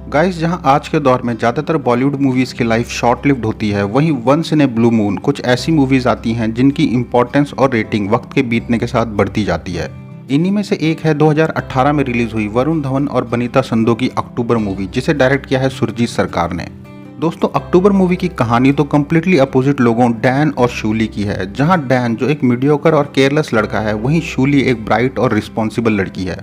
Guys, जहां आज के दौर में ज़्यादातर बॉलीवुड मूवीज़ की लाइफ शॉर्ट लिव्ड होती है, वहीं once in a blue moon कुछ ऐसी मूवीज़ आती हैं जिनकी इंपॉर्टेंस और रेटिंग वक्त के बीतने के साथ बढ़ती जाती है। इन्हीं में से एक है 2018 में रिलीज हुई वरुण धवन और बनीता संधू की अक्टूबर मूवी, जिसे डायरेक्ट किया है सुरजीत सरकार ने। दोस्तों, अक्टूबर मूवी की कहानी तो कम्प्लीटली अपोजिट लोगों डैन और शूली की है। जहां डैन जो एक मीडियोकर और केयरलेस लड़का है, वहीं शूली एक ब्राइट और रिस्पॉन्सिबल लड़की है।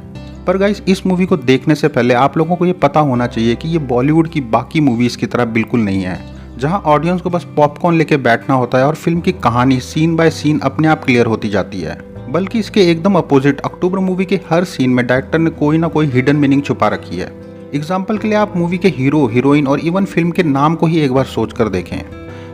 पर गाइस, इस मूवी को देखने से पहले आप लोगों को ये पता होना चाहिए कि ये बॉलीवुड की बाकी मूवीज़ की तरह बिल्कुल नहीं है, जहां ऑडियंस को बस पॉपकॉर्न लेके बैठना होता है और फिल्म की कहानी सीन बाय सीन अपने आप क्लियर होती जाती है। बल्कि इसके एकदम अपोजिट अक्टूबर मूवी के हर सीन में डायरेक्टर ने कोई ना कोई हिडन मीनिंग छुपा रखी है। एग्जाम्पल के लिए आप मूवी के हीरो, हीरोइन और इवन फिल्म के नाम को ही एक बार सोच कर देखें।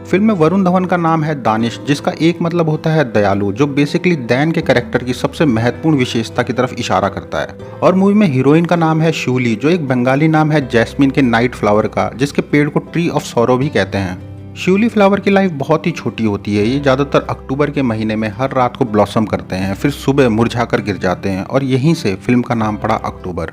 फिल्म में वरुण धवन का नाम है दानिश, जिसका एक मतलब होता है दयालु, जो बेसिकली डैन के कैरेक्टर की सबसे महत्वपूर्ण विशेषता की तरफ इशारा करता है। और मूवी में हीरोइन का नाम है शूली, जो एक बंगाली नाम है जैस्मिन के नाइट फ्लावर का, जिसके पेड़ को ट्री ऑफ सॉरो भी कहते हैं। शूली फ्लावर की लाइफ बहुत ही छोटी होती है। ये ज़्यादातर अक्टूबर के महीने में हर रात को ब्लॉसम करते हैं, फिर सुबह मुरझाकर गिर जाते हैं, और यहीं से फिल्म का नाम पड़ा अक्टूबर।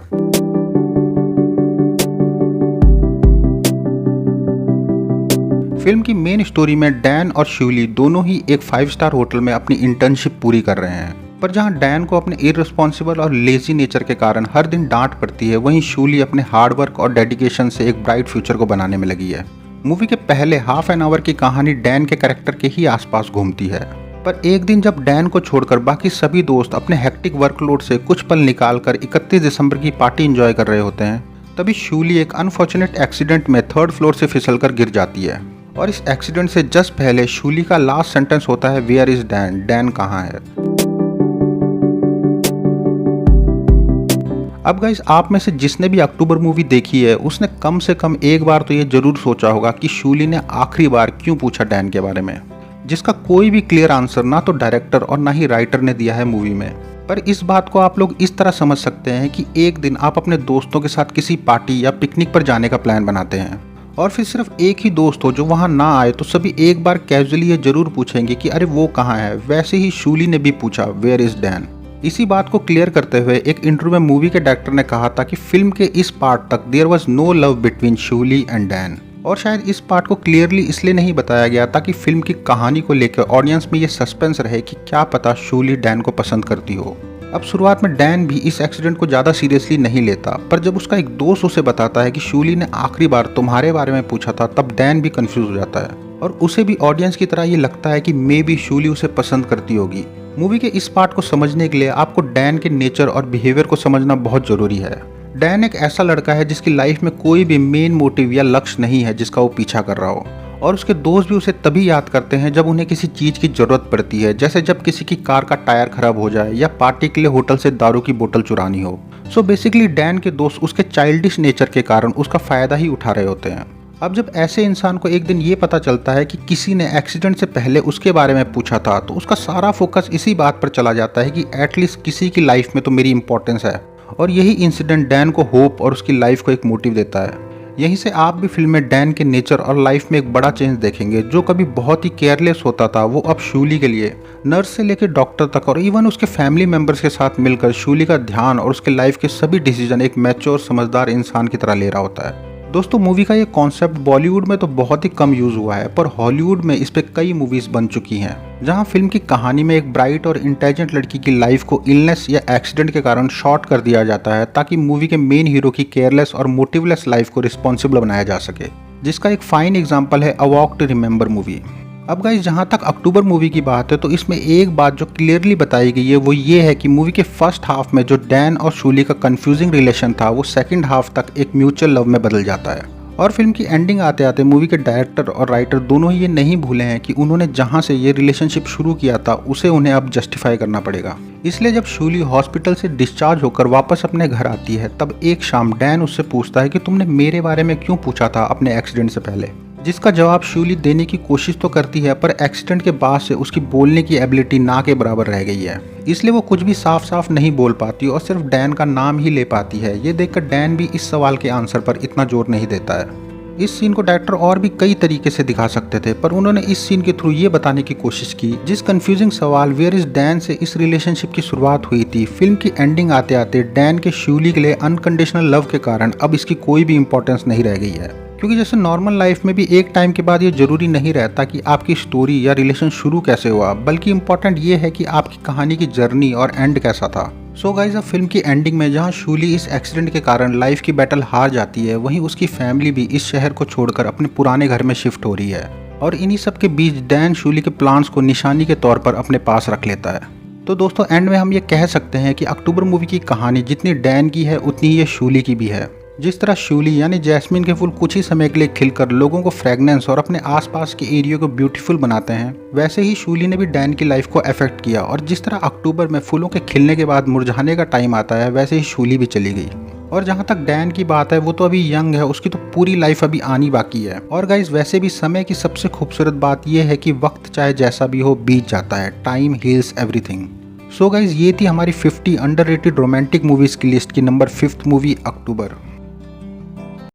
फिल्म की मेन स्टोरी में डैन और शूली दोनों ही एक 5 स्टार होटल में अपनी इंटर्नशिप पूरी कर रहे हैं। पर जहां डैन को अपने इररिस्पॉन्सिबल और लेजी नेचर के कारण हर दिन डांट पड़ती है, वहीं शूली अपने हार्डवर्क और डेडिकेशन से एक ब्राइट फ्यूचर को बनाने में लगी है। मूवी के पहले हाफ एन आवर की कहानी डैन के कैरेक्टर के ही आसपास घूमती है। पर एक दिन जब डैन को छोड़कर बाकी सभी दोस्त अपने हेक्टिक वर्कलोड से कुछ पल निकालकर 31 दिसंबर की पार्टी एंजॉय कर रहे होते हैं, तभी शूली एक अनफॉर्चुनेट एक्सीडेंट में 3rd फ्लोर से फिसलकर गिर जाती है। और इस एक्सीडेंट से जस्ट पहले शूली का लास्ट सेंटेंस होता है, वेयर इज डैन, डैन कहाँ है। अब गाइस, आप में से जिसने भी अक्टूबर मूवी देखी है, उसने कम से कम एक बार तो ये जरूर सोचा होगा कि शूली ने आखिरी बार क्यों पूछा डैन के बारे में, जिसका कोई भी क्लियर आंसर ना तो डायरेक्टर और ना ही राइटर ने दिया है मूवी में। पर इस बात को आप लोग इस तरह समझ सकते हैं कि एक दिन आप अपने दोस्तों के साथ किसी पार्टी या पिकनिक पर जाने का प्लान बनाते हैं, और फिर सिर्फ एक ही दोस्त हो जो वहाँ ना आए, तो सभी एक बार कैजुअली ये जरूर पूछेंगे कि अरे वो कहाँ है। वैसे ही शूली ने भी पूछा, वेयर इज डैन। इसी बात को क्लियर करते हुए एक इंटरव्यू में मूवी के डायरेक्टर ने कहा था कि फिल्म के इस पार्ट तक there was no love between शूली एंड डैन। और शायद इस पार्ट को क्लियरली इसलिए नहीं बताया गया ताकि फिल्म की कहानी को लेकर ऑडियंस में ये सस्पेंस रहे कि क्या पता शूली डैन को पसंद करती हो। अब शुरुआत में डैन भी इस एक्सीडेंट को ज़्यादा सीरियसली नहीं लेता, पर जब उसका एक दोस्त उसे बताता है कि शूली ने आखिरी बार तुम्हारे बारे में पूछा था, तब डैन भी कंफ्यूज हो जाता है और उसे भी ऑडियंस की तरह ये लगता है कि मे बी शूली उसे पसंद करती होगी। मूवी के इस पार्ट को समझने के लिए आपको डैन के नेचर और बिहेवियर को समझना बहुत ज़रूरी है। डैन एक ऐसा लड़का है जिसकी लाइफ में कोई भी मेन मोटिव या लक्ष्य नहीं है जिसका वो पीछा कर रहा हो, और उसके दोस्त भी उसे तभी याद करते हैं जब उन्हें किसी चीज़ की ज़रूरत पड़ती है, जैसे जब किसी की कार का टायर खराब हो जाए या पार्टी के लिए होटल से दारू की बोतल चुरानी हो। सो बेसिकली डैन के दोस्त उसके चाइल्डिश नेचर के कारण उसका फ़ायदा ही उठा रहे होते हैं। अब जब ऐसे इंसान को एक दिन ये पता चलता है कि किसी ने एक्सीडेंट से पहले उसके बारे में पूछा था, तो उसका सारा फोकस इसी बात पर चला जाता है कि एटलीस्ट किसी की लाइफ में तो मेरी इंपॉर्टेंस है। और यही इंसिडेंट डैन को होप और उसकी लाइफ को एक मोटिव देता है। यहीं से आप भी फिल्म में डैन के नेचर और लाइफ में एक बड़ा चेंज देखेंगे। जो कभी बहुत ही केयरलेस होता था, वो अब शूली के लिए नर्स से लेकर डॉक्टर तक और इवन उसके फैमिली मेंबर्स के साथ मिलकर शूली का ध्यान और उसके लाइफ के सभी डिसीजन एक मैच्योर समझदार इंसान की तरह ले रहा होता है। दोस्तों, मूवी का ये कॉन्सेप्ट बॉलीवुड में तो बहुत ही कम यूज हुआ है, पर हॉलीवुड में इस पे कई मूवीज बन चुकी हैं, जहां फिल्म की कहानी में एक ब्राइट और इंटेलिजेंट लड़की की लाइफ को इलनेस या एक्सीडेंट के कारण शॉर्ट कर दिया जाता है, ताकि मूवी के मेन हीरो की केयरलेस और मोटिवलेस लाइफ को रिस्पॉन्सिबल बनाया जा सके, जिसका एक फाइन एग्जाम्पल है a walk to remember movie. अब गाइस, जहाँ तक अक्टूबर मूवी की बात है, तो इसमें एक बात जो क्लियरली बताई गई है वो ये है कि मूवी के फर्स्ट हाफ में जो डैन और शूली का कंफ्यूजिंग रिलेशन था, वो सेकंड हाफ तक एक म्यूचुअल लव में बदल जाता है। और फिल्म की एंडिंग आते आते मूवी के डायरेक्टर और राइटर दोनों ही ये नहीं भूले हैं कि उन्होंने जहाँ से ये रिलेशनशिप शुरू किया था, उसे उन्हें अब जस्टिफाई करना पड़ेगा। इसलिए जब शूली हॉस्पिटल से डिस्चार्ज होकर वापस अपने घर आती है, तब एक शाम डैन उससे पूछता है कि तुमने मेरे बारे में क्यों पूछा था अपने एक्सीडेंट से पहले, जिसका जवाब शूली देने की कोशिश तो करती है, पर एक्सीडेंट के बाद से उसकी बोलने की एबिलिटी ना के बराबर रह गई है। इसलिए वो कुछ भी साफ साफ नहीं बोल पाती और सिर्फ डैन का नाम ही ले पाती है। ये देखकर डैन भी इस सवाल के आंसर पर इतना जोर नहीं देता है। इस सीन को डायरेक्टर और भी कई तरीके से दिखा सकते थे, पर उन्होंने इस सीन के थ्रू ये बताने की कोशिश की जिस कंफ्यूजिंग सवाल वेयर इज डैन से इस रिलेशनशिप की शुरुआत हुई थी, फिल्म की एंडिंग आते आते डैन के शूली के लिए अनकंडीशनल लव के कारण अब इसकी कोई भी इंपॉर्टेंस नहीं रह गई है। क्योंकि जैसे नॉर्मल लाइफ में भी एक टाइम के बाद ये जरूरी नहीं रहता कि आपकी स्टोरी या रिलेशन शुरू कैसे हुआ, बल्कि इम्पोर्टेंट ये है कि आपकी कहानी की जर्नी और एंड कैसा था। सो गाइज, अब फिल्म की एंडिंग में जहां शूली इस एक्सीडेंट के कारण लाइफ की बैटल हार जाती है, वहीं उसकी फैमिली भी इस शहर को छोड़कर अपने पुराने घर में शिफ्ट हो रही है। और इन्हीं सब के बीच डैन शूली के प्लान्स को निशानी के तौर पर अपने पास रख लेता है। तो दोस्तों, एंड में हम ये कह सकते हैं कि अक्टूबर मूवी की कहानी जितनी डैन की है उतनी ही ये शूली की भी है। जिस तरह शूली यानी जैस्मिन के फूल कुछ ही समय के लिए खिलकर लोगों को फ्रेगनेंस और अपने आसपास के एरिया को ब्यूटीफुल बनाते हैं, वैसे ही शूली ने भी डैन की लाइफ को अफेक्ट किया। और जिस तरह अक्टूबर में फूलों के खिलने के बाद मुरझाने का टाइम आता है, वैसे ही शूली भी चली गई। और जहाँ तक डैन की बात है, वो तो अभी यंग है, उसकी तो पूरी लाइफ अभी आनी बाकी है। और गाइज, वैसे भी समय की सबसे खूबसूरत बात यह है कि वक्त चाहे जैसा भी हो बीत जाता है। Time heals everything. So guys, ये थी हमारी 50 अंडररेटेड रोमांटिक मूवीज की लिस्ट की नंबर 5th मूवी अक्टूबर।